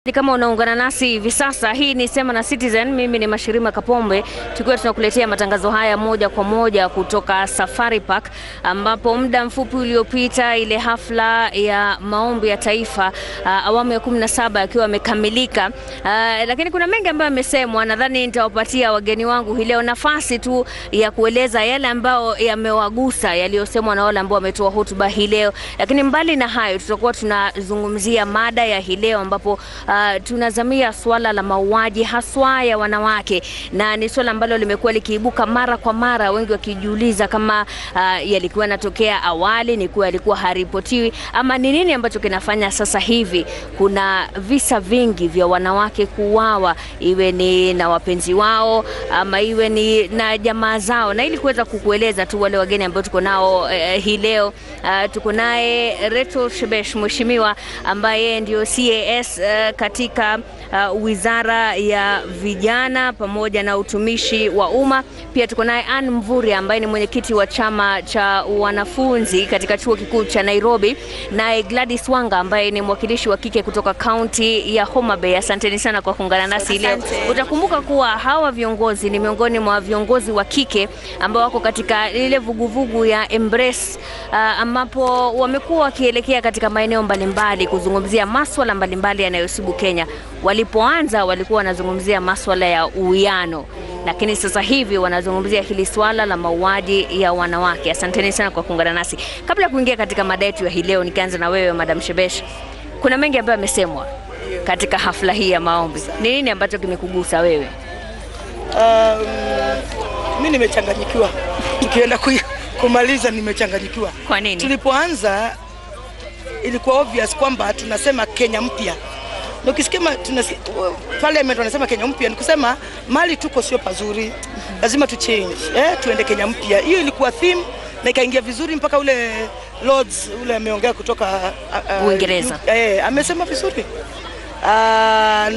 Kama unaungana nasi hivi sasa, hii ni Sema na Citizen. Mimi ni Mashirima Kapombe, tukiwa tunakuletea matangazo haya moja kwa moja kutoka Safari Park, ambapo muda mfupi uliopita ile hafla ya maombi ya taifa awamu ya 17 yakiwa yamekamilika. Lakini kuna mengi ambayo yamesemwa. Nadhani nitawapatia wageni wangu hii leo nafasi tu ya kueleza yale ambayo yamewagusa, yaliyosemwa na wale ambao wametoa hotuba hii leo. Lakini mbali na hayo, tutakuwa tunazungumzia mada ya hii leo, ambapo tunazamia swala la mauaji haswa ya wanawake, na ni swala ambalo limekuwa likiibuka mara kwa mara, wengi wakijiuliza kama yalikuwa yanatokea awali, ni kuwa yalikuwa haripotiwi, ama ni nini ambacho kinafanya sasa hivi kuna visa vingi vya wanawake kuuawa, iwe ni na wapenzi wao ama iwe ni na jamaa zao. Na ili kuweza kukueleza tu wale wageni ambao tuko nao hii leo, tuko naye Rachel Shebesh, mheshimiwa ambaye ndio CAS katika Wizara ya Vijana pamoja na Utumishi wa Umma. Pia tuko naye Ann Mvurya ambaye ni mwenyekiti wa chama cha wanafunzi katika chuo kikuu cha Nairobi, naye Gladys Wanga ambaye ni mwakilishi wa kike kutoka kaunti ya Homa Bay. Asanteni sana kwa kuungana nasi leo. Utakumbuka kuwa hawa viongozi ni miongoni mwa viongozi wa kike ambao wako katika ile vuguvugu ya Embrace, ambapo wamekuwa wakielekea katika maeneo mbalimbali kuzungumzia masuala mbalimbali yanayosibu Kenya. Walipoanza walikuwa wanazungumzia masuala ya uwiano, lakini sasa hivi wanazungumzia hili swala la mauaji ya wanawake. Asanteni sana kwa kuungana nasi. Kabla ya kuingia katika mada yetu ya hii leo, nikaanza na wewe Madam Shebesh. Kuna mengi ambayo yamesemwa katika hafla hii ya maombi. Ni nini ambacho kimekugusa wewe? Mimi nimechanganyikiwa. Tukienda kumaliza nimechanganyikiwa. Kwa nini? Tulipoanza ilikuwa obvious kwamba tunasema Kenya mpya. Na ukisikia parliament wanasema Kenya mpya, ni kusema mali tuko sio pazuri, lazima tu change, tuende Kenya mpya. Hiyo ilikuwa theme na ikaingia vizuri, mpaka ule Lords ule ameongea kutoka Uingereza. Amesema vizuri.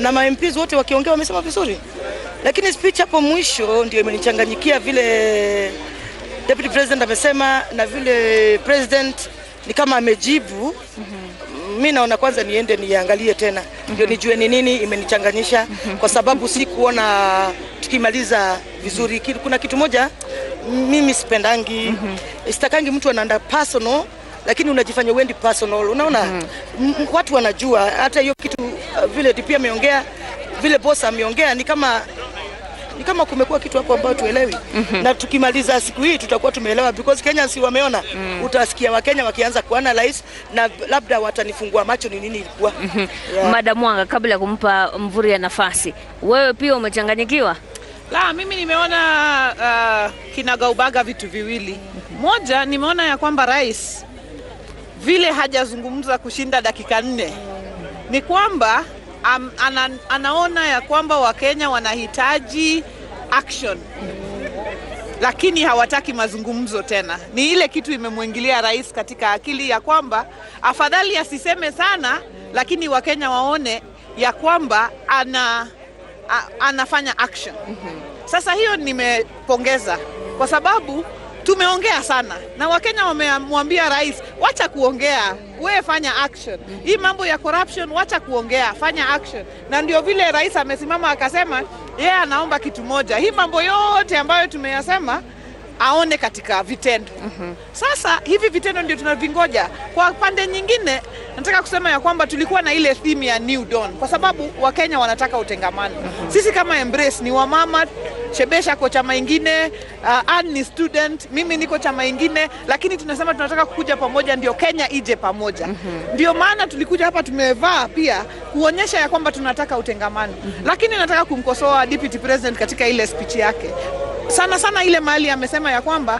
Na MPs wote wakiongea wamesema vizuri. Lakini speech hapo mwisho ndio imenichanganyikia, vile Deputy President amesema na vile President ni kama amejibu. Mimi naona kwanza niende niangalie tena ndio nijue ni nini imenichanganyisha, kwa sababu si kuona tukimaliza vizuri. Kuna kitu moja mimi sipendangi, sitakangi mtu anaenda personal lakini unajifanya uendi personal. Unaona watu wanajua hata hiyo kitu, vile DP ameongea, vile boss ameongea, ni kama kumekuwa kitu hapo ambao tuelewi. Na tukimaliza siku hii tutakuwa tumeelewa, because Kenya si wameona. Utasikia Wakenya wakianza kuanalyze na labda watanifungua macho ni nini ilikuwa. Madam Wanga, kabla ya kumpa Mvurya nafasi, wewe pia umechanganyikiwa? La, mimi nimeona kinagaubaga vitu viwili. Moja, nimeona ya kwamba rais vile hajazungumza kushinda dakika 4. Ni kwamba anaona ya kwamba Wakenya wanahitaji action, lakini hawataki mazungumzo tena. Ni ile kitu imemwingilia rais katika akili ya kwamba afadhali asiseme sana, lakini Wakenya waone ya kwamba anafanya action. Sasa hiyo nimepongeza, kwa sababu tumeongea sana na Wakenya wamemwambia rais, wacha kuongea, wewe fanya action. Hii mambo ya corruption, wacha kuongea, fanya action. Na ndio vile rais amesimama akasema yeye anaomba kitu moja, hii mambo yote ambayo tumeyasema aone katika vitendo. Sasa hivi vitendo ndio tunavingoja. Kwa pande nyingine nataka kusema ya kwamba tulikuwa na ile theme ya New Dawn, kwa sababu Wakenya wanataka utengamano. Sisi kama Embrace ni wamama, Shebesha kwa chama ingine, Ann ni student, mimi niko chama ingine, lakini tunasema tunataka kukuja pamoja ndio Kenya ije pamoja. Ndio maana tulikuja hapa tumevaa pia kuonyesha ya kwamba tunataka utengamano. Lakini nataka kumkosoa Deputy President katika ile speech yake. Sana ile mahali amesema ya kwamba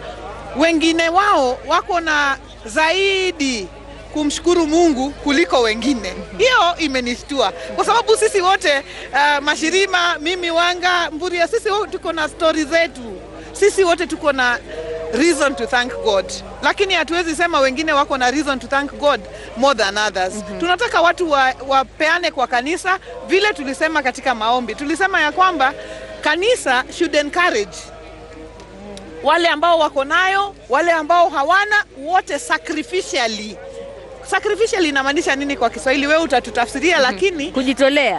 wengine wao wako na zaidi kumshukuru Mungu kuliko wengine. Hiyo imenistua, kwa sababu sisi wote Mashirima, mimi, Wanga, Mvurya, sisi wote tuko na stories zetu. Sisi wote tuko na reason to thank God. Lakini hatuwezi sema wengine wako na reason to thank God more than others. Tunataka watu wapeane kwa kanisa, vile tulisema katika maombi. Tulisema ya kwamba kanisa should encourage wale ambao wako nayo, wale ambao hawana, wote sacrificially Sacrificial inamaanisha nini kwa Kiswahili? Wewe utatutafsiria, lakini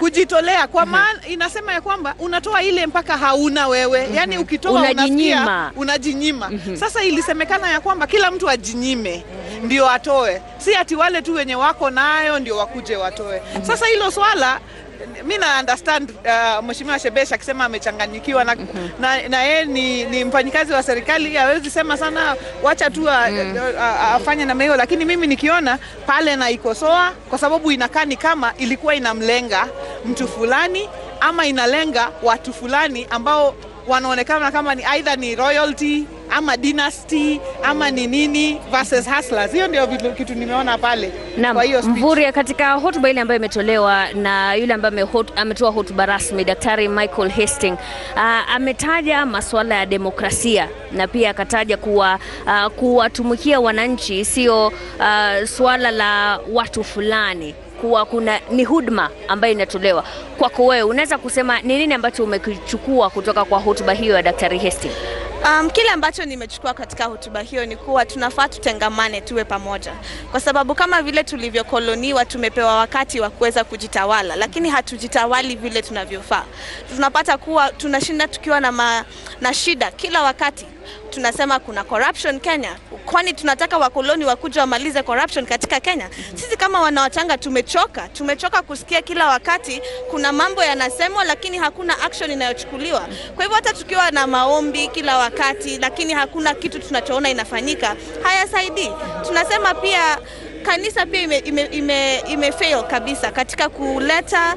kujitolea kwa maana inasema ya kwamba unatoa ile mpaka hauna wewe. Yani ukitoa unasikia unajinyima. Sasa ilisemekana ya kwamba kila mtu ajinyime ndio atoe. Si ati wale tu wenye wako nayo ndio wakuje watoe. Sasa hilo swala mimi na understand Mheshimiwa Shebesh akisema amechanganyikiwa na yeye ni mfanyikazi wa serikali, hawezi sema sana wacha tu afanye na hiyo, lakini mimi nikiona pale na ikosoa kwa sababu inakaa ni kama ilikuwa inamlenga mtu fulani ama inalenga watu fulani ambao wanaonekana kama ni either ni royalty ama dynasty ama ni nini versus hustlers. Hiyo ndio kitu nimeona pale. Kwa hiyo Mvurya, katika hotuba ile ambayo imetolewa na yule ambaye ametoa hotuba rasmi, Daktari Michael Hastings, ametaja masuala ya demokrasia na pia akataja kuwa kuwatumikia wananchi sio swala la watu fulani, kuwa ni huduma ambayo inatolewa. Kwako wewe unaweza kusema ni nini ambacho umekichukua kutoka kwa hotuba hiyo ya Daktari Hastings? Kile ambacho nimechukua katika hotuba hiyo ni kuwa tunafaa tutengamane, tuwe pamoja. Kwa sababu kama vile tulivyokoloniwa tumepewa wakati wa kuweza kujitawala, lakini hatujitawali vile tunavyofaa. Tunapata kuwa tunashinda tukiwa na shida kila wakati. Tunasema kuna corruption Kenya. Kwani tunataka wakoloni wakuja wamalize corruption katika Kenya? Sisi kama wanawachanga tumechoka kusikia kila wakati kuna mambo yanasemwa lakini hakuna action inayochukuliwa. Kwa hivyo hata tukiwa na maombi kila wakati lakini hakuna kitu tunachoona inafanyika, hayasaidii. Tunasema pia kanisa pia imefail kabisa katika kuleta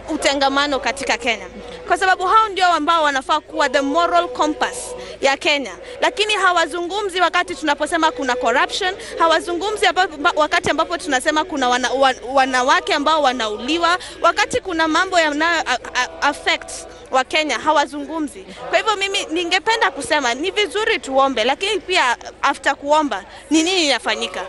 utengamano katika Kenya. Kwa sababu hao ndio ambao wanafaa kuwa the moral compass ya Kenya. Lakini hawazungumzi wakati tunaposema kuna corruption, hawazungumzi wakati ambapo tunasema kuna wanawake ambao wanauliwa, wakati kuna mambo yanayo affect wa Kenya hawazungumzi. Kwa hivyo mimi ningependa kusema ni vizuri tuombe, lakini pia after kuomba ni nini inafanyika?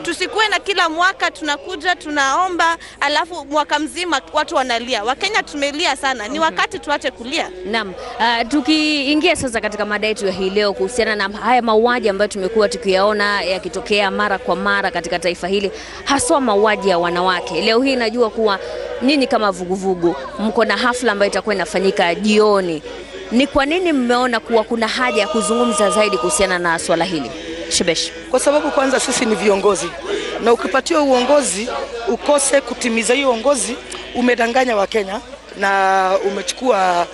Tusikuwe na kila mwaka tunakuja tunaomba alafu mwaka mzima watu wanalia. Wakenya tumelia sana, ni wakati tuache kulia. Naam. Tukiingia sasa katika mada yetu ya hii leo kuhusiana na haya mauaji ambayo tumekuwa tukiyaona yakitokea mara kwa mara katika taifa hili, haswa mauaji ya wanawake. Leo hii najua kuwa nini kama vuguvugu mko na hafla ambayo itakuwa inafanyika jioni. Ni kwa nini mmeona kuwa kuna haja ya kuzungumza zaidi kuhusiana na swala hili? Shebesh. Kwa sababu kwanza sisi ni viongozi, na ukipatiwa uongozi ukose kutimiza hiyo uongozi, umedanganya Wakenya na umechukua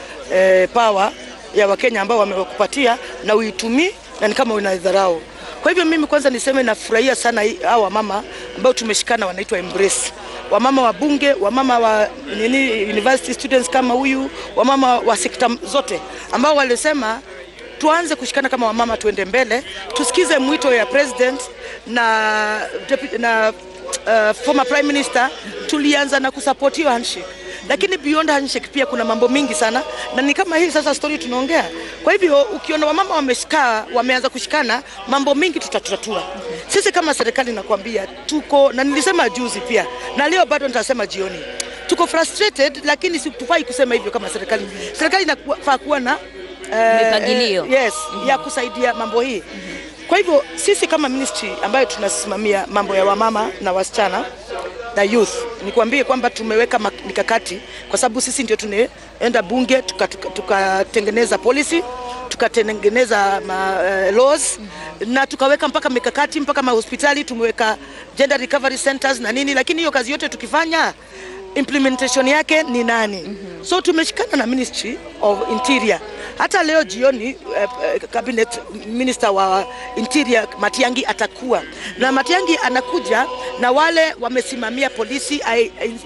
power ya Wakenya ambao wamekupatia na uitumii na ni kama unadharau. Kwa hivyo mimi kwanza niseme nafurahia sana hawa mama ambao tumeshikana wanaitwa Embrace. Wamama wa bunge, wamama wa university students kama huyu, wamama wa sekta zote ambao walisema tuanze kushikana kama wamama, tuende mbele, tusikize mwito ya president na former prime minister. Tulianza na kusupport hiyo handshake, lakini beyond handshake pia kuna mambo mingi sana, na ni kama hii sasa story tunaongea. Kwa hivyo ukiona wamama wameanza kushikana, mambo mingi tutatatua. Sisi kama serikali nakwambia tuko, na nilisema juzi pia na leo bado nitasema jioni, tuko frustrated, lakini tufai kusema hivyo kama serikali. Serikali inafaa kuwa na mipangilio ya kusaidia mambo hii. Kwa hivyo sisi kama ministry ambayo tunasimamia mambo ya wamama na wasichana na youth, nikwambie kwamba tumeweka mikakati, kwa sababu sisi ndio tunaenda bunge tukatengeneza policy, tukatengeneza laws, na tukaweka mpaka mikakati, mpaka mahospitali tumeweka gender recovery centers na nini, lakini hiyo kazi yote tukifanya implementation yake ni nani? So tumeshikana na Ministry of Interior. Hata leo jioni cabinet minister wa Interior Matiang'i atakuwa. Na Matiang'i anakuja na wale wamesimamia polisi,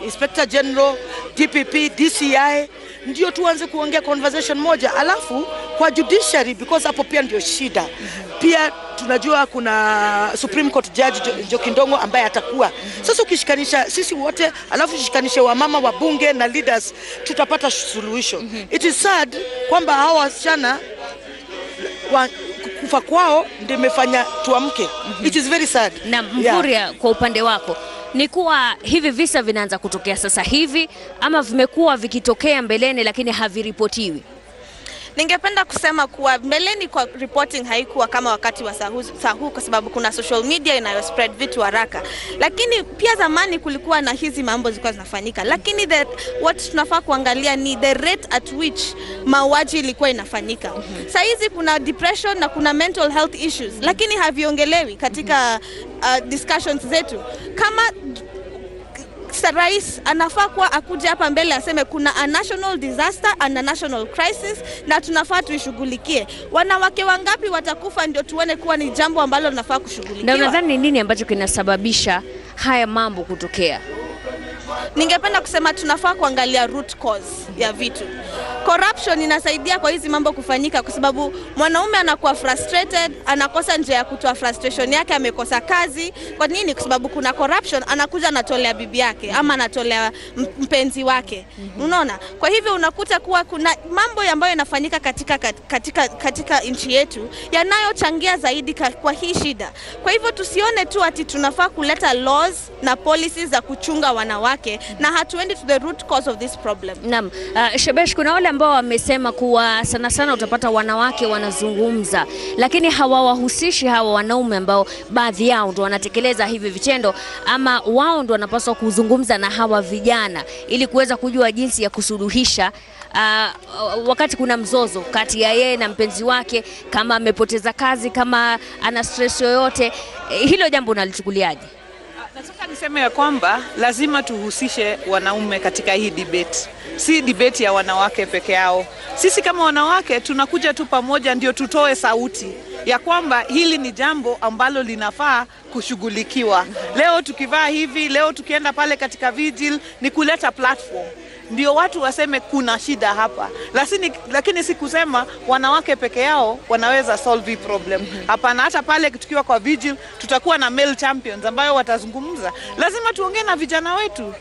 Inspector General, DPP, DCI, ndio tuanze kuongea conversation moja. Alafu kwa judiciary, because hapo pia ndio shida. Pia tunajua kuna Supreme Court Judge Njoki Ndong'o ambaye atakuwa. Sasa ukishikanisha sisi wote, alafu ushikanishe wamama wa bunge na leaders, tutapata suluhisho. It is sad kwamba hawa wasichana kufa kwao ndio imefanya tuamke. It is very sad. Na Mvurya, kwa upande wako ni kuwa hivi visa vinaanza kutokea sasa hivi ama vimekuwa vikitokea mbeleni lakini haviripotiwi? Ningependa kusema kuwa mbeleni kwa reporting haikuwa kama wakati wa sahu kwa sababu kuna social media inayo spread vitu haraka. Lakini pia zamani kulikuwa na hizi mambo zilikuwa zinafanyika. Lakini what tunafaa kuangalia ni the rate at which mauaji ilikuwa inafanyika. Sasa hizi kuna depression na kuna mental health issues, lakini haviongelewi katika discussions zetu. Kama rais anafaa kuwa akuja hapa mbele aseme kuna a national disaster and a national crisis na tunafaa tuishughulikie. Wanawake wangapi watakufa ndio tuone kuwa ni jambo ambalo tunafaa kushughulikiwa. Na unadhani ni nini ambacho kinasababisha haya mambo kutokea? Ningependa kusema tunafaa kuangalia root cause ya vitu. Corruption inasaidia kwa hizi mambo kufanyika kwa sababu mwanaume anakuwa frustrated, anakosa njia ya kutoa frustration yake, amekosa kazi. Kwa nini? Kwa sababu kuna corruption, anakuja anatolea bibi yake ama anatolea mpenzi wake. Unaona? Kwa hivyo unakuta kuwa kuna mambo ambayo yanafanyika katika nchi yetu yanayochangia zaidi kwa hii shida. Kwa hivyo tusione tu ati tunafaa kuleta laws na policies za kuchunga wanawake na hatuendi to the root cause of this problem. Naam, Shebesh, kuna wale ambao wamesema kuwa sana utapata wanawake wanazungumza lakini hawawahusishi hawa wanaume ambao baadhi yao ndio wanatekeleza hivi vitendo, ama wao ndio wanapaswa kuzungumza na hawa vijana ili kuweza kujua jinsi ya kusuluhisha wakati kuna mzozo kati ya yeye na mpenzi wake, kama amepoteza kazi, kama ana stress yoyote. Hilo jambo unalichukuliaje? Nataka niseme ya kwamba lazima tuhusishe wanaume katika hii debate. Si debate ya wanawake peke yao. Sisi kama wanawake tunakuja tu pamoja ndio tutoe sauti ya kwamba hili ni jambo ambalo linafaa kushughulikiwa. Leo tukivaa hivi, leo tukienda pale katika vigil ni kuleta platform. Ndio watu waseme kuna shida hapa. Lakini si kusema wanawake peke yao wanaweza solve hii problem. Hapana, hata pale tukiwa kwa vigil tutakuwa na male champions ambayo watazungumza. Lazima tuongee na vijana wetu.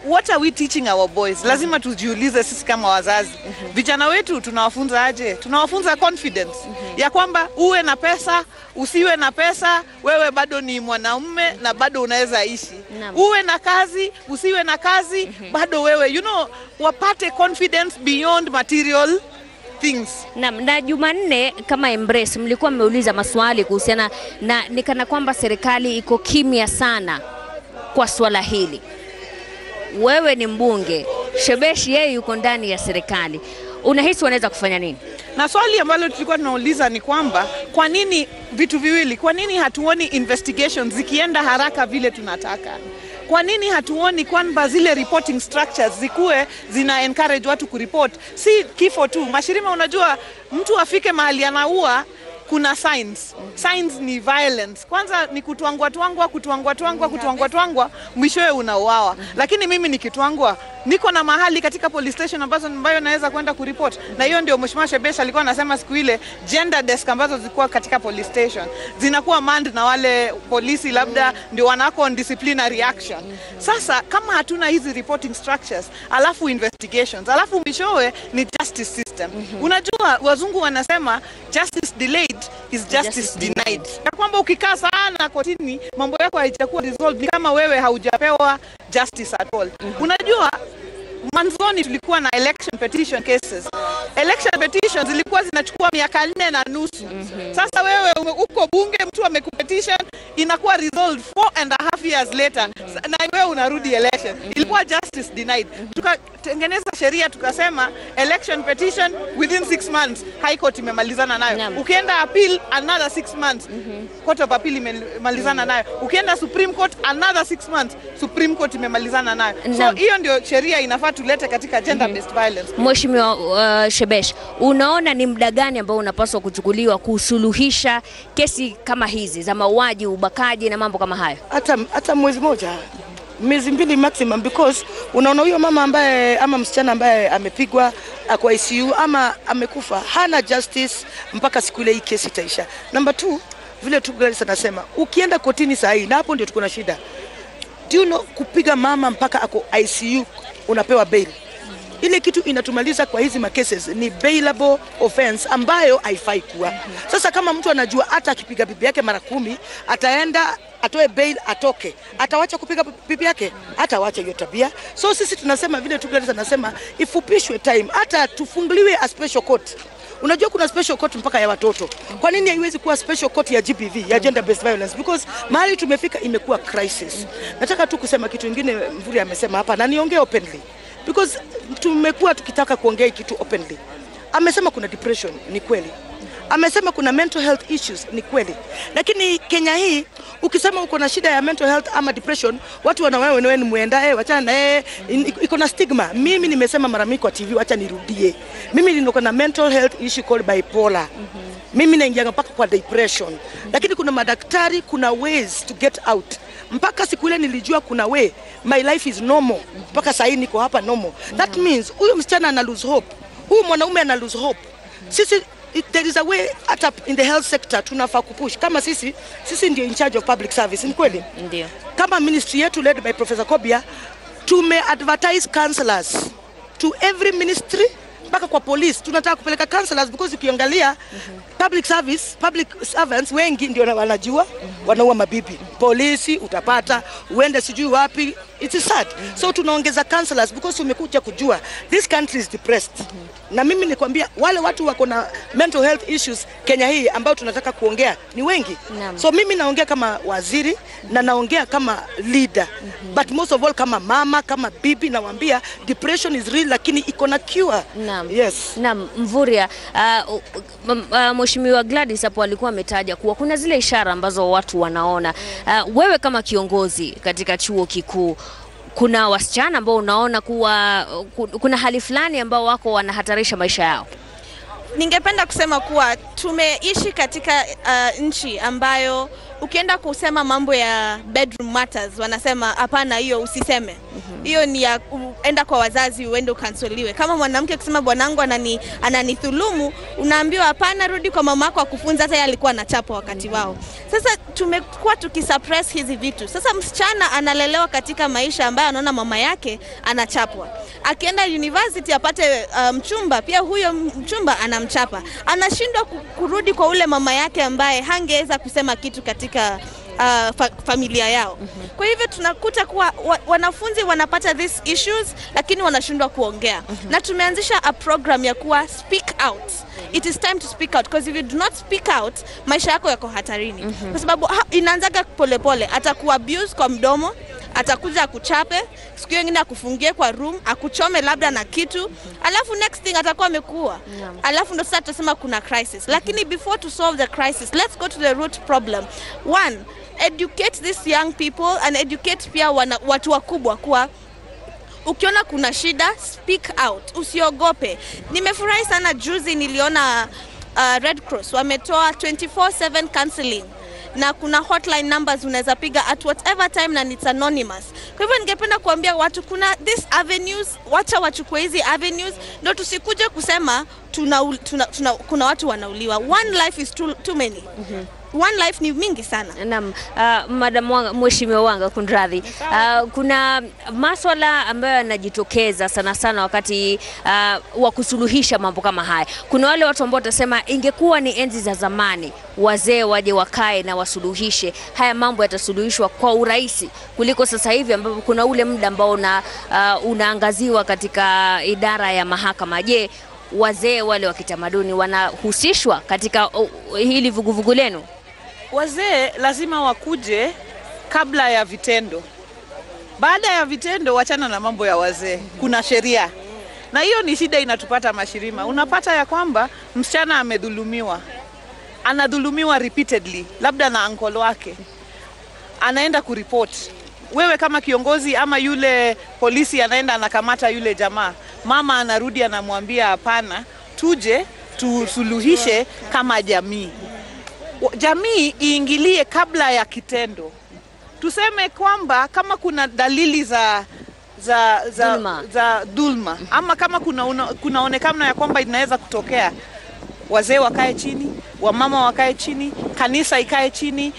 What are we teaching our boys? Lazima tujiulize sisi kama wazazi. Vijana wetu tunawafunza aje? Tunawafunza confidence. Ya kwamba uwe na pesa, usiwe na pesa, wewe bado ni mwanaume na bado unaweza ishi. Uwe na kazi, usiwe na kazi, bado wewe, wapate confidence beyond material things. Na Jumanne kama Embrace mlikuwa mmeuliza maswali kuhusiana na nikana kwamba serikali iko kimya sana kwa swala hili. Wewe ni mbunge, Shebesh yeye yuko ndani ya serikali. Unahisi wanaweza kufanya nini? Na swali ambalo tulikuwa tunauliza ni kwamba kwa nini vitu viwili? Kwa nini hatuoni investigations zikienda haraka vile tunataka? Kwa nini hatuoni kwamba zile reporting structures zikuwe zina encourage watu kureport? Si kifo tu. Mashirima, unajua mtu afike mahali anaua, kuna signs. Signs ni violence. Kwanza ni kutwangwa, mwishowe unauawa. Lakini mimi nikitwangwa, niko na mahali katika police station ambayo naweza kwenda kuripoti. Na hiyo ndio Mheshimiwa Shebesh alikuwa anasema siku ile gender desk ambazo zilikuwa katika police station zinakuwa manned na wale polisi, labda ndio wanako on disciplinary action. Sasa kama hatuna hizi reporting structures, alafu investigations, alafu mwishowe ni justice system. Unajua wazungu wanasema justice delayed is justice denied. Ya kwamba ukikaa sana kotini mambo yako haijakuwa resolved, ni kama wewe haujapewa justice at all. Unajua mwanzoni tulikuwa na election petition cases. Election petitions zilikuwa zinachukua miaka 4.5. Sasa wewe uko bunge, mtu amekupetition, inakuwa resolved 4.5 years later. Na wewe unarudi election. Ilikuwa justice denied. Tukatengeneza sheria tukasema election petition within 6 months High Court imemalizana nayo. Ukienda appeal another 6 months. Court of Appeal imemalizana nayo. Ukienda Supreme Court another 6 months Supreme Court imemalizana nayo. So hiyo ndio sheria inafaa tulete katika gender based violence. Mheshimiwa Shebesh, unaona ni muda gani ambao unapaswa kuchukuliwa kusuluhisha kesi kama hizi za mauaji, ubakaji na mambo kama hayo? Hata mwezi moja, miezi 2 maximum, because unaona huyo mama ambaye ama msichana ambaye amepigwa kwa ICU ama amekufa hana justice mpaka siku ile hii kesi itaisha. Number 2, vile tu Gladys anasema, ukienda kotini saa hii na hapo ndio tuko na shida. Do you know, kupiga mama mpaka ako ICU unapewa bail. Ile kitu inatumaliza kwa hizi cases ni bailable offense ambayo haifai kuwa. Sasa kama mtu anajua hata akipiga bibi yake mara 10 ataenda atoe bail atoke, atawacha kupiga bibi yake, atawacha hiyo tabia. So sisi tunasema vile Gladys anasema ifupishwe time, hata tufunguliwe a special court. Unajua kuna special court mpaka ya watoto. Kwa nini haiwezi kuwa special court ya GBV, ya gender based violence? Because mahali tumefika imekuwa crisis. Nataka tu kusema kitu kingine Mvuri amesema hapa na niongee openly. Because tumekuwa tukitaka kuongea kitu openly. Amesema kuna depression, ni kweli. Amesema kuna mental health issues, ni kweli. Lakini Kenya hii ukisema uko na shida ya mental health ama depression, watu wewe ni muenda wachana na iko na stigma. Mimi nimesema mara mingi kwa TV, acha nirudie. Mimi niko na mental health issue called bipolar. Mimi naingia mpaka kwa depression. Lakini kuna madaktari, kuna ways to get out. Mpaka siku ile nilijua kuna way my life is normal. Mpaka sasa niko hapa normal. That means huyo msichana ana lose hope. Huyu mwanaume ana lose hope. Sisi there is a way at in the health sector tunafaa kupush. Kama sisi ndio in charge of public service, ni kweli? Ndio. Kama ministry yetu led by Professor Kobia, tume advertise counselors to every ministry, mpaka kwa police tunataka kupeleka counselors, because ukiangalia public servants wengi ndio wanajua wanaua mabibi. Polisi utapata uende sijui wapi, it is sad. So tunaongeza counselors because umekuja kujua this country is depressed. Na mimi nikwambia wale watu wako na mental health issues Kenya hii ambao tunataka kuongea ni wengi. So mimi naongea kama waziri na naongea kama leader. But most of all kama mama, kama bibi, nawaambia depression is real lakini iko na cure. Yes. Naam, Mvurya, Mheshimiwa Gladys hapo alikuwa ametaja kuwa kuna zile ishara ambazo watu wanaona. Wewe kama kiongozi katika chuo kikuu, kuna wasichana ambao unaona kuwa kuna hali fulani ambao wako wanahatarisha maisha yao? Ningependa kusema kuwa tumeishi katika nchi ambayo ukienda kusema mambo ya bedroom matters wanasema hapana, hiyo usiseme. Hiyo ni ya enda kwa wazazi uende ukansoliwe. Kama mwanamke kusema bwanangu ananithulumu, unaambiwa hapana, rudi kwa mamako akufunza, hata yeye alikuwa anachapwa wakati wao. Sasa tumekuwa tukisuppress hizi vitu. Sasa msichana analelewa katika maisha ambayo anaona mama yake anachapwa. Akienda university apate mchumba, pia huyo mchumba anamchapa. Anashindwa kurudi kwa ule mama yake ambaye hangeweza kusema kitu katika familia yao. Kwa hivyo tunakuta kuwa wanafunzi wanapata these issues lakini wanashindwa kuongea. Na tumeanzisha a program ya kuwa speak out. It is time to speak out, because if you do not speak out, maisha yako yako hatarini. Kwa sababu inaanzaga polepole, atakuwa abuse kwa mdomo, atakuja akuchape, siku nyingine akufungie kwa room, akuchome labda na kitu, alafu next thing atakuwa amekuwa. Alafu ndo sasa tutasema kuna crisis. Lakini before to solve the crisis, let's go to the root problem. One, educate these young people and educate pia watu wakubwa kuwa ukiona kuna shida, speak out, usiogope. Nimefurahi sana juzi niliona Red Cross wametoa 24/7 counseling. Na kuna hotline numbers unaweza piga at whatever time and it's anonymous. Kwa hivyo ningependa kuambia watu kuna these avenues, wacha wachukue hizi avenues, ndio tusikuje kusema kuna watu wanauliwa. One life is too many. One life ni mingi sana. Naam, Madam Wanga, Mheshimiwa Wanga kunradhi. Kuna masuala ambayo yanajitokeza sana wakati wa kusuluhisha mambo kama haya. Kuna wale watu ambao watasema ingekuwa ni enzi za zamani, wazee waje wakae na wasuluhishe. Haya mambo yatasuluhishwa kwa urahisi kuliko sasa hivi ambapo kuna ule muda ambao unaangaziwa katika idara ya mahakama. Je, wazee wale wa kitamaduni wanahusishwa katika hili vuguvugu lenu? Wazee lazima wakuje kabla ya vitendo. Baada ya vitendo wachana na mambo ya wazee. Kuna sheria. Na hiyo ni shida inatupata mashirima. Unapata ya kwamba msichana amedhulumiwa. Anadhulumiwa repeatedly, labda na uncle wake. Anaenda kuripoti. Wewe kama kiongozi ama yule polisi anaenda anakamata yule jamaa. Mama anarudi anamwambia hapana, tuje tusuluhishe kama jamii. Jamii iingilie kabla ya kitendo. Tuseme kwamba kama kuna dalili za dhulma ama kama kunaonekana ya kwamba inaweza kutokea, wazee wakae chini, wamama wakae chini, kanisa ikae chini,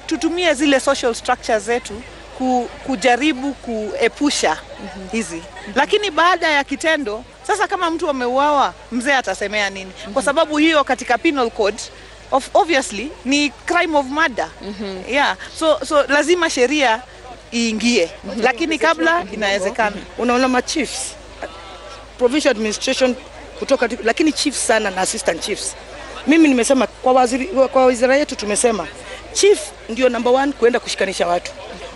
tutumie zile social structures zetu kujaribu kuepusha hizi. Lakini baada ya kitendo, sasa kama mtu ameuawa, mzee atasemea nini? Kwa sababu hiyo katika penal code obviously ni crime of murder. Yeah. So lazima sheria iingie. Lakini kabla inawezekana. Unaona machiefs, provincial administration kutoka, lakini chiefs sana na assistant chiefs. Mimi nimesema kwa wizara yetu tumesema chief ndio number 1 kuenda kushikanisha watu.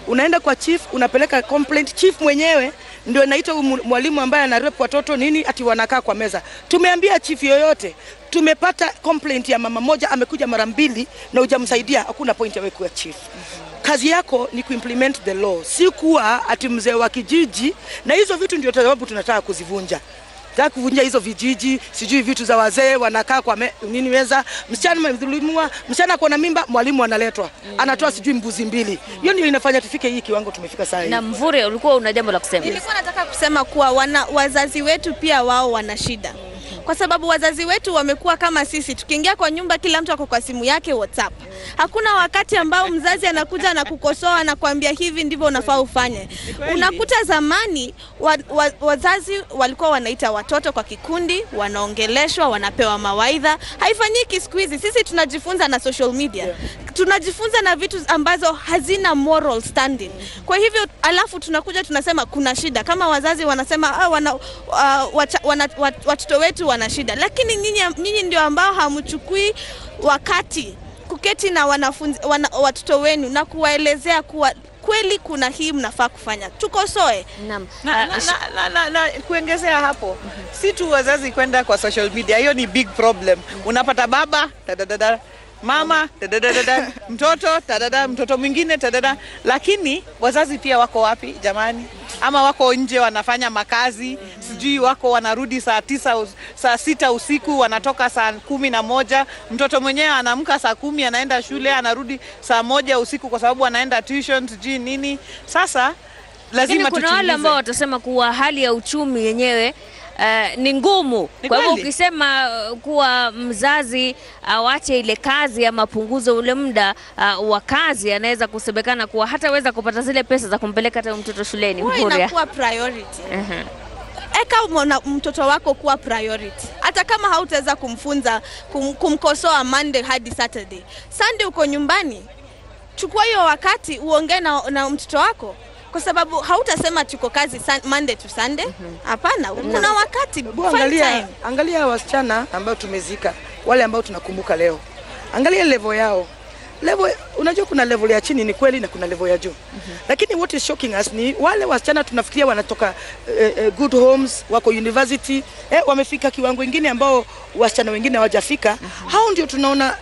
Unaenda kwa chief, unapeleka complaint, chief mwenyewe ndio anaita mwalimu ambaye anarep watoto nini ati wanakaa kwa meza. Tumeambia chief yoyote, tumepata complaint ya mama moja amekuja mara 2 na hujamsaidia, hakuna point ya wewe kuwa chief. Kazi yako ni kuimplement the law, si kuwa ati mzee wa kijiji, na hizo vitu ndio sababu tunataka kuzivunja. Tunataka kuvunja hizo vijiji, sijui vitu za wazee wanakaa kwa nini weza, msichana mdhulumiwa, msichana kwa na mimba, mwalimu analetwa, anatoa sijui mbuzi 2. Hiyo ndio inafanya tufike hii kiwango tumefika sasa hivi. Na Mvure, ulikuwa una jambo la kusema? Nilikuwa nataka kusema kuwa wazazi wetu pia wao wana shida. Kwa sababu wazazi wetu wamekuwa kama sisi, tukiingia kwa nyumba kila mtu ako kwa simu yake WhatsApp. Hakuna wakati ambao mzazi anakuja na kukosoa na kuambia hivi ndivyo unafaa ufanye. Unakuta zamani wazazi walikuwa wanaita watoto kwa kikundi, wanaongeleshwa, wanapewa mawaidha. Haifanyiki siku hizi. Sisi tunajifunza na social media. Tunajifunza na vitu ambazo hazina moral standing. Kwa hivyo alafu tunakuja tunasema kuna shida. Kama wazazi wanasema watoto wetu wana shida. Lakini nyinyi ndio ambao hamchukui wakati kuketi na watoto wenu na kuwaelezea kuwa kweli kuna hii mnafaa kufanya. Tukosoe. Naam. Na kuongezea hapo, si tu wazazi kwenda kwa social media, hiyo ni big problem. Unapata baba mama mtoto mwingine lakini wazazi pia wako wapi jamani? Ama wako nje wanafanya makazi, sijui wako wanarudi saa 6 usiku, wanatoka saa 11, mtoto mwenyewe anaamka saa 10 anaenda shule, anarudi saa 1 usiku kwa sababu anaenda tuition sijui nini. Sasa lazima kuna wale ambao watasema kuwa hali ya uchumi yenyewe ni ngumu. Kwa hivyo ukisema kuwa mzazi awache ile kazi ama punguze ule muda wa kazi, anaweza kusemekana kuwa hataweza kupata zile pesa za kumpeleka hata mtoto shuleni. Huwa inakuwa priority. Eka mtoto wako kuwa priority. Hata kama hautaweza kumfunza kumkosoa Monday hadi Saturday, Sunday uko nyumbani, chukua hiyo wakati uongee na mtoto wako. Kwa sababu hautasema tuko kazi Monday to Sunday. Hapana, kuna wakati. Angalia wasichana ambao tumezika, wale ambao tunakumbuka leo. Angalia level yao. Unajua kuna level ya chini ni kweli na kuna level ya juu. Lakini what is shocking us ni wale wasichana tunafikiria wanatoka good homes, wako university, wamefika kiwango kingine ambao wasichana wengine hawajafika. Hao ndio tunaona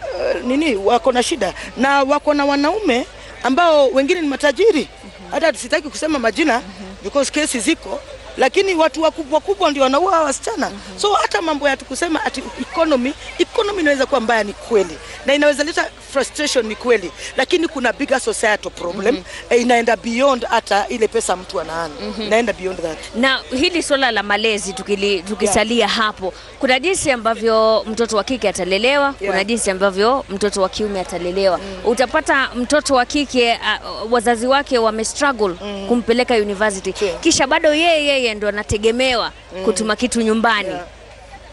wako na shida, na wako na wanaume ambao wengine ni matajiri. Hata sitaki kusema majina because kesi ziko, lakini watu wakubwa ndio wanaua wasichana. So hata mambo ya tukusema ati economy inaweza kuwa mbaya, ni kweli, na inaweza leta frustration, ni kweli, lakini kuna bigger societal problem. Inaenda beyond hata ile pesa mtu anaana. Inaenda beyond that. Na hili swala la malezi tukisalia hapo, kuna jinsi ambavyo mtoto wa kike atalelewa, kuna jinsi ambavyo mtoto wa kiume atalelewa. Utapata mtoto wa kike wazazi wake wamestruggle kumpeleka university, kisha bado yeye ndo anategemewa kutuma kitu nyumbani.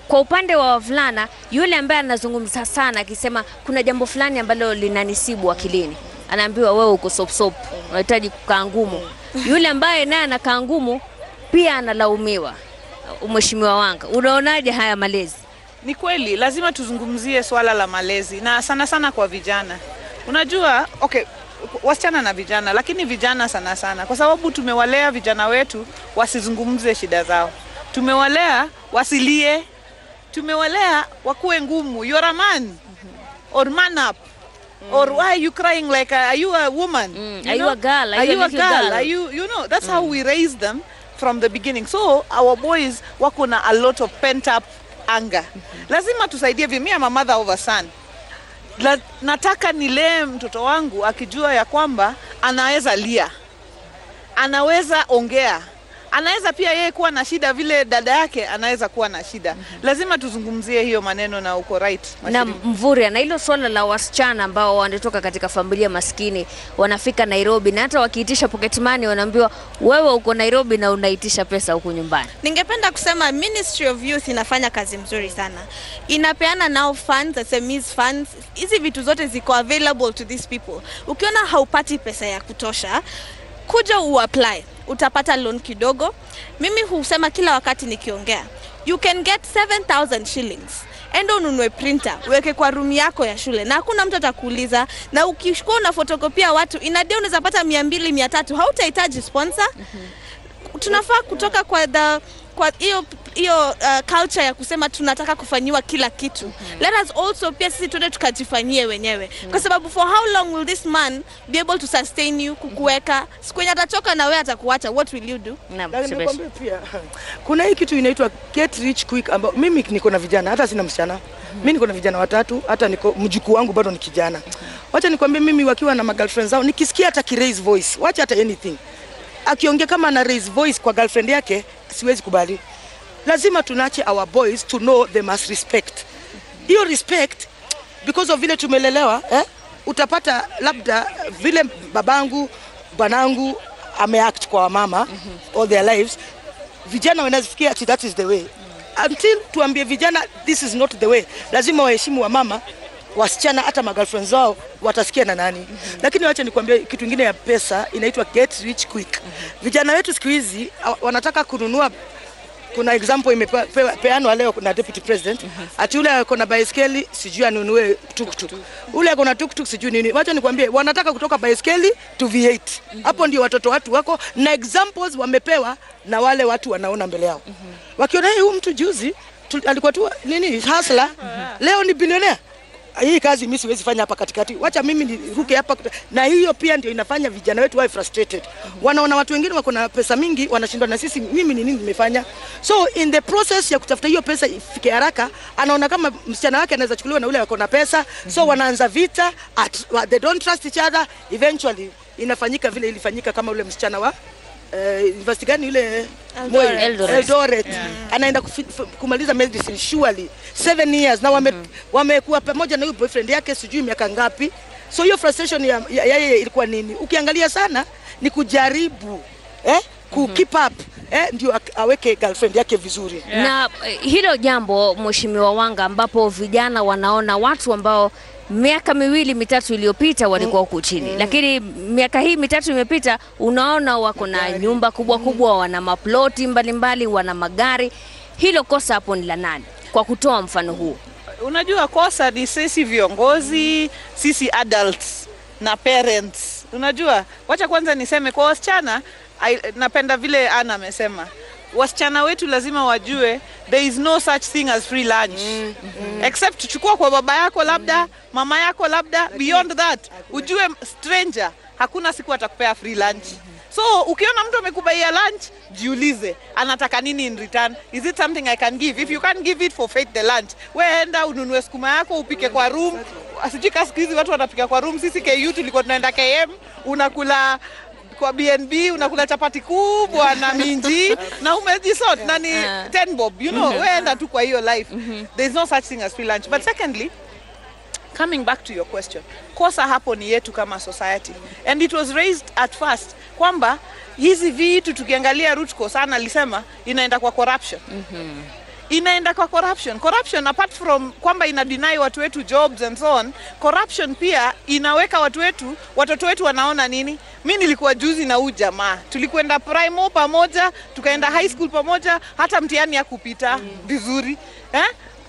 Kwa upande wa wavulana, yule ambaye anazungumza sana akisema kuna jambo fulani ambalo linanisibu akilini, anaambiwa wewe uko sop, unahitaji kukaa ngumu. Yule ambaye naye anakaa ngumu pia analaumiwa. Mheshimiwa Wanga, unaonaje haya malezi? Ni kweli, lazima tuzungumzie swala la malezi, na sana kwa vijana. Unajua, wasichana na vijana, lakini vijana sana kwa sababu tumewalea vijana wetu wasizungumze shida zao. Tumewalea wasilie, tumewalea wakuwe ngumu. You're a man, or man up, or why are you crying like are you a woman? Are you a girl? Are you a girl? Are you know, that's how we raised them from the beginning. So our boys wako na a lot of pent up anger. Lazima tusaidie. Me, I'm a mother of a son. Nataka nilee mtoto wangu akijua ya kwamba anaweza lia, anaweza ongea, anaweza pia yeye kuwa na shida vile dada yake anaweza kuwa na shida. Lazima tuzungumzie hiyo maneno, na uko right. Na Mvurya, na hilo swala la wasichana ambao wanatoka katika familia maskini wanafika Nairobi na hata wakiitisha pocket money wanaambiwa wewe uko Nairobi na unaitisha pesa huko nyumbani. Ningependa kusema Ministry of Youth inafanya kazi mzuri sana. Inapeana now funds, SMEs funds. Hizi vitu zote ziko available to these people. Ukiona haupati pesa ya kutosha, kuja uapply. Utapata loan kidogo. Mimi husema kila wakati nikiongea, you can get 7,000 shillings. Endo ununue printer, uweke kwa room yako ya shule na hakuna mtu atakuuliza. Na ukishukua na fotokopia watu, inadeo unaweza pata 200, 300, hautahitaji sponsor. Tunafaa kutoka kwa hiyo culture ya kusema tunataka kufanyiwa kila kitu. Let us also pia sisi tuende tukajifanyie wenyewe. Kwa sababu for how long will this man be able to sustain you, kukuweka? Siku yenye atachoka na wewe atakuacha, what will you do? Nikwambia pia kuna hii kitu inaitwa get rich quick, ambao mimi niko na vijana, hata sina msichana. Mimi niko na vijana 3, hata niko mjukuu wangu bado ni kijana. Wacha nikwambie, mimi wakiwa na girlfriends zao nikisikia hata ki raise voice, wacha hata anything, akiongea kama na raise voice kwa girlfriend yake, siwezi kubali. Lazima tunache our boys to know they must respect. Hiyo respect because of vile tumelelewa, utapata labda vile babangu, banangu ameact kwa mama all their lives, vijana wanazifikia ati that is the way. Until tuambie vijana this is not the way, lazima waheshimu wa mama, wasichana hata girlfriends wao watasikia na nani. Lakini wacha nikwambie kitu kingine ya pesa inaitwa get rich quick. Vijana wetu siku hizi wanataka kununua. Kuna example imepeanwa leo na deputy president, ati ule ako na baiskeli sijui anunue tuktuk, ule ako na tuktuk sijui nini. Wacha nikwambie, wanataka kutoka baiskeli to V8. Hapo ndio watoto watu wako, na examples wamepewa na wale watu wanaona mbele yao. Wakiona huyu mtu juzi alikuwa tu nini hustler, leo ni billionaire. Hii kazi mimi siwezi fanya hapa katikati, wacha mimi niruke hapa. Na hiyo pia ndio inafanya vijana wetu wawe frustrated. Wanaona watu wengine wako na pesa mingi wanashindwa na sisi, mimi ni nini nimefanya? So in the process ya kutafuta hiyo pesa ifike haraka, anaona kama msichana wake anaweza chukuliwa na ule wako na pesa. So wanaanza vita, they don't trust each other. Eventually inafanyika vile ilifanyika kama ule msichana wa university gani yule Eldoret. Anaenda kumaliza medicine surely 7 years na wamekuwa pamoja na huyo boyfriend yake sijui miaka ngapi. So hiyo frustration ya yeye ilikuwa nini? Ukiangalia sana ni kujaribu ku keep up ndio aweke girlfriend yake vizuri. Na hilo jambo Mheshimiwa Wanga, ambapo vijana wanaona watu ambao miaka 2 3 iliyopita walikuwa huko chini, lakini miaka hii 3 imepita unaona wako na nyumba kubwa kubwa, wana maploti mbalimbali, wana magari. Hilo kosa hapo ni la nani kwa kutoa mfano huu? Unajua kosa ni sisi viongozi, sisi adults na parents. Unajua, wacha kwanza niseme kwa wasichana, napenda vile Ana amesema. Wasichana wetu lazima wajue there is no such thing as free lunch. Except chukua kwa baba yako labda, mama yako labda, beyond that ujue stranger hakuna siku atakupea free lunch. So ukiona mtu amekubaia lunch, jiulize anataka nini in return. Is it something I can give? If you can't give it, forfeit the lunch. Wewe enda ununue sukuma yako upike kwa room. Asijika siku hizi watu wanapika kwa room. Sisi KU tulikuwa tunaenda KM, unakula kwa BNB, unakula chapati kubwa na minji na umejisort na ni 10 bob, you know. Wewe enda tu kwa hiyo life. There is no such thing as free lunch. But secondly, coming back to your question, kosa hapo ni yetu kama society. And it was raised at first kwamba hizi vitu tukiangalia root cause, sana alisema inaenda kwa corruption. Inaenda kwa corruption. Corruption apart from kwamba ina deny watu wetu jobs and so on, corruption pia inaweka watoto wetu wanaona nini? Mimi nilikuwa juzi na huyu jamaa, tulikwenda primo pamoja, tukaenda high school pamoja, hata mtihani ya kupita vizuri.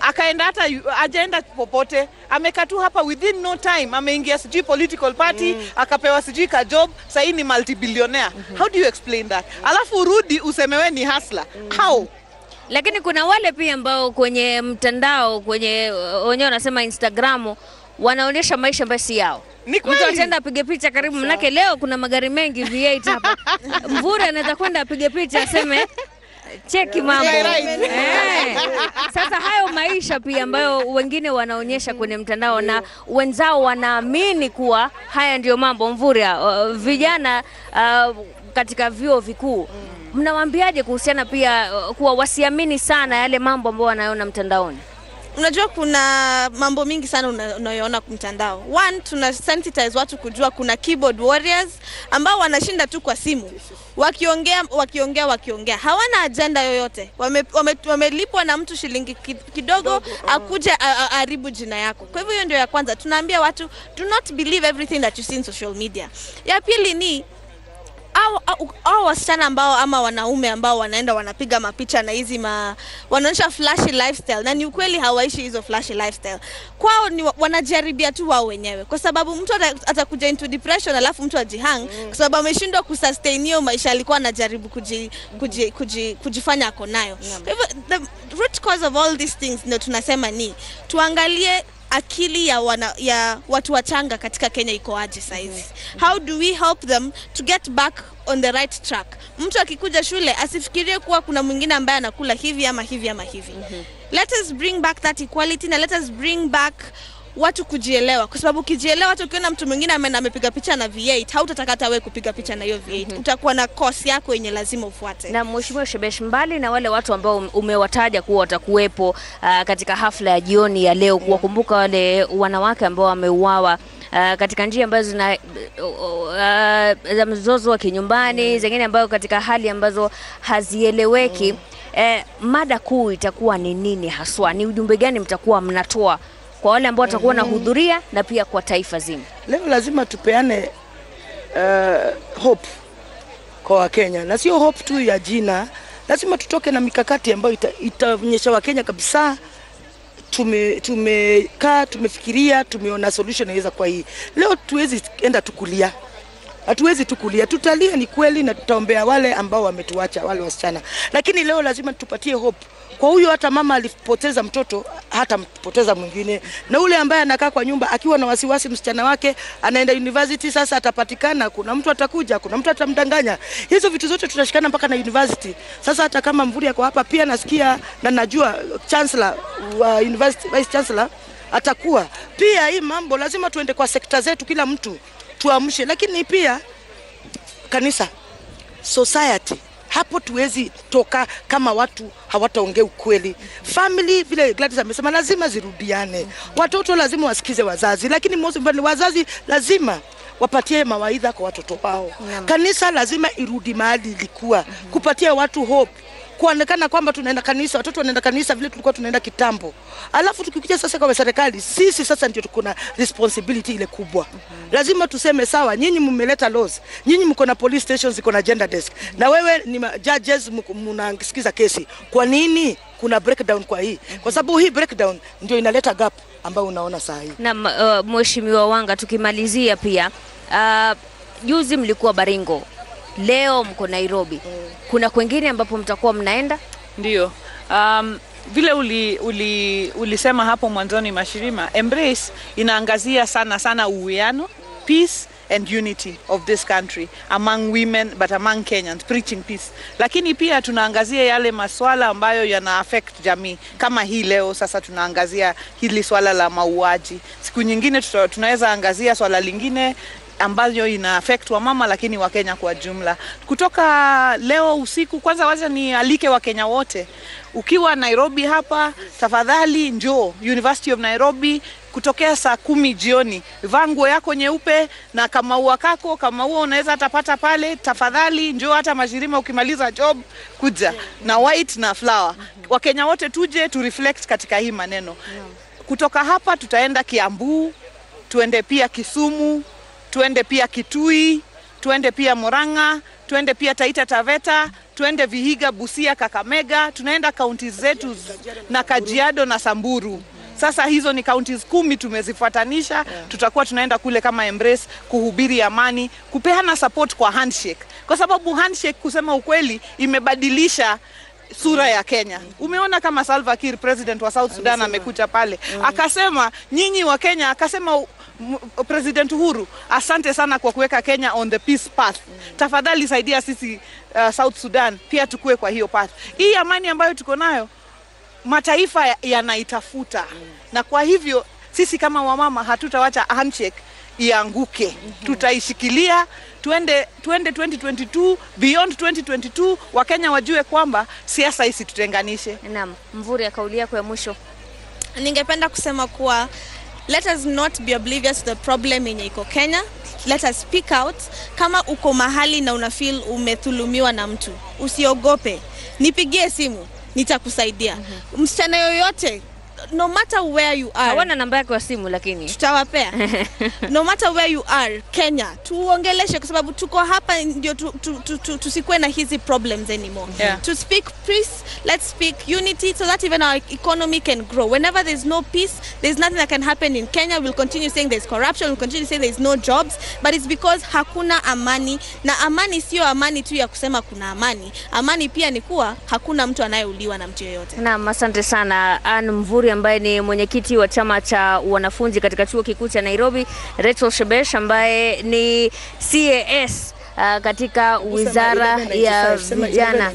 Akaenda hata ajaenda popote, amekatu hapa within no time, ameingia sijui political party, akapewa sijui ka job, sasa ni multi-billionaire. How do you explain that? Alafu urudi usemewe ni hustler. How? Lakini kuna wale pia ambao kwenye mtandao, kwenye wenyewe wanasema Instagram, wanaonyesha maisha ambayo si yao. Mtu ataenda apige picha karibu, manake leo kuna magari mengi V8 hapa. Mvurya anaweza kwenda apige picha aseme cheki mambo. Sasa hayo maisha pia ambayo wengine wanaonyesha kwenye mtandao na wenzao wanaamini kuwa haya ndio mambo. Mvurya, vijana katika vyuo vikuu Mnawaambiaje kuhusiana pia kuwa wasiamini sana yale mambo ambayo wanaona mtandaoni? Unajua kuna mambo mingi sana unayoona kwa mtandao. One, tuna sensitize watu kujua kuna keyboard warriors ambao wanashinda tu kwa simu. Wakiongea. Hawana agenda yoyote. Wamelipwa na mtu shilingi kidogo akuje aharibu jina yako. Kwa hivyo hiyo ndio ya kwanza. Tunaambia watu do not believe everything that you see in social media. Ya pili ni au wasichana ambao ama wanaume ambao wanaenda wanapiga mapicha na hizi wanaonyesha flashy lifestyle, na ni ukweli hawaishi hizo flashy lifestyle. Kwao ni wanajaribia tu wao wenyewe, kwa sababu mtu atakuja into depression alafu mtu ajihang kwa sababu ameshindwa kusustain hiyo maisha alikuwa anajaribu kujifanya ako nayo. Kwa hivyo the root cause of all these things ndio tunasema ni tuangalie akili ya watu wachanga katika Kenya iko aje saizi. How do we help them to get back on the right track? Mtu akikuja shule asifikirie kuwa kuna mwingine ambaye anakula hivi ama hivi ama hivi. Let us bring back that equality, na let us bring back watu kujielewa, kwa sababu ukijielewa hata ukiona mtu mwingine amepiga picha na V8 hautataka hata wewe kupiga picha na hiyo V8. Utakuwa na course yako yenye lazima ufuate. Na Mheshimiwa Shebesh, mbali na wale watu ambao umewataja kuwa watakuwepo katika hafla ya jioni ya leo, kuwakumbuka wale wanawake ambao wameuawa katika njia ambazo za mzozo wa kinyumbani, zingine ambayo katika hali ambazo hazieleweki, mada kuu itakuwa ni nini haswa? Ni ujumbe gani mtakuwa mnatoa kwa wale ambao watakuwa na hudhuria na pia kwa taifa zima? Leo lazima tupeane hope kwa Wakenya, na sio hope tu ya jina. Lazima tutoke na mikakati ambayo itaonyesha Wakenya kabisa tumekaa, tumefikiria, tumeona solution inaweza kwa hii. Leo tuwezi enda tukulia. Hatuwezi tukulia, tutalia ni kweli, na tutaombea wale ambao wametuacha, wale wasichana. Lakini leo lazima tupatie hope kwa huyo hata mama alipoteza mtoto, hata mpoteza mwingine. Na ule ambaye anakaa kwa nyumba akiwa na wasiwasi msichana wake anaenda university, sasa atapatikana, kuna mtu atakuja, kuna mtu atamdanganya. Hizo vitu zote tutashikana mpaka na university. Sasa hata kama Mvuri yako hapa, pia nasikia na najua chancellor wa university, vice chancellor atakuwa. Pia hii mambo lazima tuende kwa sekta zetu, kila mtu tuamshe. Lakini pia kanisa, society, hapo tuwezi toka kama watu hawataongea ukweli. Family, vile Gladys amesema, lazima zirudiane. Watoto lazima wasikize wazazi, lakini wazazi lazima wapatie mawaidha kwa watoto wao. Kanisa lazima irudi mahali ilikuwa, kupatia watu hope, kuonekana kwamba tunaenda kanisa, watoto wanaenda kanisa vile tulikuwa tunaenda kitambo. Alafu tukikuja sasa kwa serikali, sisi sasa ndio tuko na responsibility ile kubwa. Lazima tuseme sawa, nyinyi mmeleta laws, nyinyi mko na police stations, ziko na gender desk, na wewe ni judges mnasikiza kesi. Kwa nini kuna breakdown kwa hii? Kwa sababu hii breakdown ndio inaleta gap ambayo unaona saa hii. Na Mheshimiwa Wanga, tukimalizia pia, juzi mlikuwa Baringo, leo mko Nairobi. Kuna kwingine ambapo mtakuwa mnaenda? Ndio. Vile ulisema hapo mwanzoni, Mashirima, Embrace inaangazia sana uwiano, peace and unity of this country among women, but among Kenyans, preaching peace. Lakini pia tunaangazia yale maswala ambayo yana affect jamii. Kama hii leo sasa tunaangazia hili swala la mauaji. Siku nyingine tunaweza angazia swala lingine ambayo ina affect wa mama, lakini wa Kenya kwa jumla. Kutoka leo usiku, kwanza wacha ni alike wa Kenya wote. Ukiwa Nairobi hapa, tafadhali njoo University of Nairobi kutokea saa 10 jioni. Vaa nguo yako nyeupe na kama ua unaweza atapata pale. Tafadhali njoo, hata Mashirima ukimaliza job kuja na white na flower. Wakenya wote tuje tu reflect katika hii maneno. Kutoka hapa tutaenda Kiambu, tuende pia Kisumu, tuende pia Kitui, tuende pia Murang'a, tuende pia Taita Taveta, tuende Vihiga, Busia, Kakamega, tunaenda counties zetu na Kajiado na Samburu. Sasa hizo ni counties 10 tumezifuatanisha. Tutakuwa tunaenda kule kama Embrace kuhubiri amani, kupeana support kwa handshake. Kwa sababu handshake, kusema ukweli, imebadilisha sura ya Kenya. Umeona kama Salva Kiir, president wa South Sudan, amekuja pale akasema nyinyi wa Kenya, akasema President Uhuru, asante sana kwa kuweka Kenya on the peace path. Tafadhali saidia sisi South Sudan pia tukue kwa hiyo path. Hii amani ambayo tuko nayo, mataifa yanaitafuta. Na kwa hivyo sisi kama wamama hatutawacha handshake ianguke. Tutaishikilia tuende 2022, beyond 2022, Wakenya wajue kwamba siasa hisi tutenganishe. Naam, Mvurya, kauli yako ya mwisho. Ningependa kusema kuwa let us not be oblivious to the problem yenye iko Kenya. Let us speak out. Kama uko mahali na unafeel umethulumiwa na mtu, usiogope. Nipigie simu, nitakusaidia. Msichana yoyote, no matter where you are. Hawana namba yako ya simu lakini tutawapea. No matter where you are, Kenya, tuongeleshe kwa sababu tuko hapa ndio tusikuwe na hizi problems anymore. To speak peace, let's speak unity so that even our economy can grow. Whenever there's no peace, there's nothing that can happen in Kenya. We'll continue saying there's corruption, we'll continue saying there's no jobs, but it's because hakuna amani, na amani sio amani tu ya kusema kuna amani. Amani pia ni kuwa hakuna mtu anayeuliwa na mtu yeyote. Naam, asante sana Anne Mvurya ambaye ni mwenyekiti wa chama cha wanafunzi katika chuo kikuu cha Nairobi, Rachel Shebesh ambaye ni CAS katika wizara ya vijana.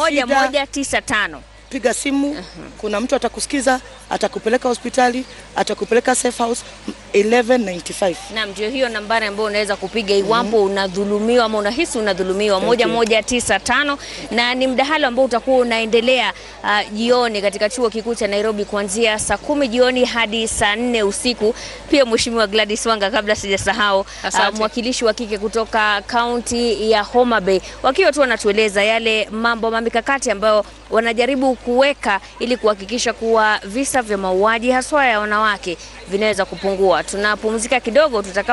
1195 piga simu. Kuna mtu atakusikiza, atakupeleka hospitali, atakupeleka safe house. 1195. Naam, ndio hiyo nambari ambayo unaweza kupiga iwapo unadhulumiwa ama unahisi unadhulumiwa. 1195, na ni mdahalo ambao utakuwa unaendelea jioni katika chuo kikuu cha Nairobi kuanzia saa 10 jioni hadi saa 4 usiku. Pia Mheshimiwa Gladys Wanga, kabla sijasahau, mwakilishi wa kike kutoka kaunti ya Homa Bay, wakiwa tu wanatueleza yale mambo mikakati ambayo wanajaribu kuweka ili kuhakikisha kuwa visa vya mauaji haswa ya wanawake vinaweza kupungua. Tunapumzika kidogo, tutakapo